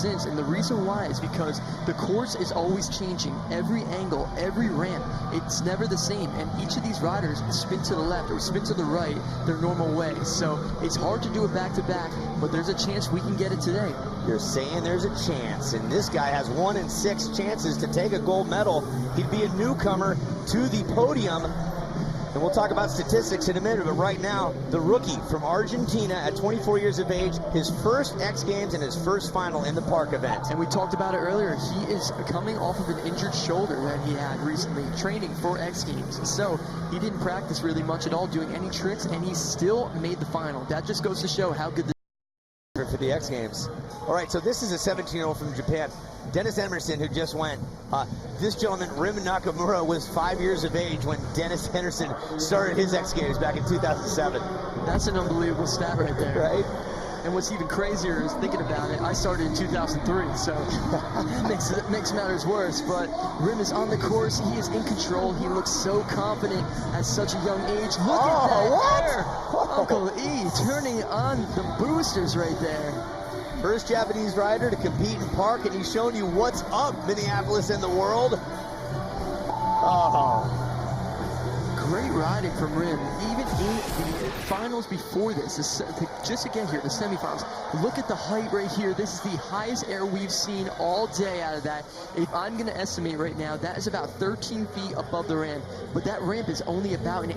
since, and the reason why is because the course is always changing. Every angle, every ramp, it's never the same, and each of these riders spin to the left or spin to the right their normal way. So it's hard to do it back-to-back, but there's a chance we can get it today. You're saying there's a chance, and this guy has 1 in 6 chances to take a gold medal. He'd be a newcomer to the podium. And we'll talk about statistics in a minute, but right now, the rookie from Argentina at 24 years of age, his first X Games and his first final in the park event. And we talked about it earlier, he is coming off of an injured shoulder that he had recently, training for X Games. So he didn't practice really much at all doing any tricks, and he still made the final. That just goes to show how good for the X Games. All right, so this is a 17-year-old from Japan, Dennis Emerson, who just went. This gentleman, Rim Nakamura, was 5 years of age when Dennis Henderson started his X Games back in 2007. That's an unbelievable stat right there. Right? And what's even crazier is thinking about it, I started in 2003, so it makes matters worse. But Rim is on the course, he is in control, he looks so confident at such a young age. Look at that air! Uncle E turning on the boosters right there. First Japanese rider to compete in park, and he's showing you what's up, Minneapolis and the world. Oh. Great riding from Rim, even in the finals before this, just to get here, the semifinals. Look at the height right here. This is the highest air we've seen all day out of that. If I'm going to estimate right now, that is about 13 feet above the ramp, but that ramp is only about an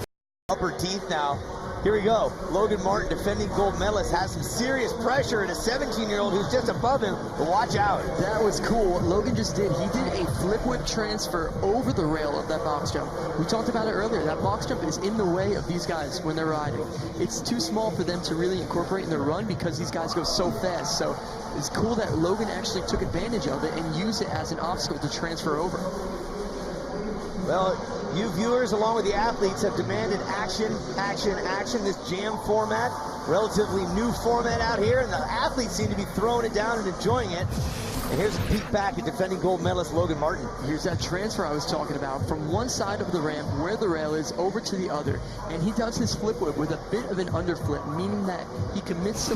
upper teeth now. Here we go. Logan Martin, defending gold medalist, has some serious pressure in a 17-year-old who's just above him, but watch out. That was cool. What Logan just did, he did a flip whip transfer over the rail of that box jump. We talked about it earlier. That box jump is in the way of these guys when they're riding. It's too small for them to really incorporate in their run because these guys go so fast. So it's cool that Logan actually took advantage of it and used it as an obstacle to transfer over. Well, you viewers, along with the athletes, have demanded action, action, action. This jam format, relatively new format out here, and the athletes seem to be throwing it down and enjoying it. And here's a peek back at defending gold medalist Logan Martin. Here's that transfer I was talking about, from one side of the ramp where the rail is over to the other. And he does his flip whip with a bit of an underflip, meaning that he commits to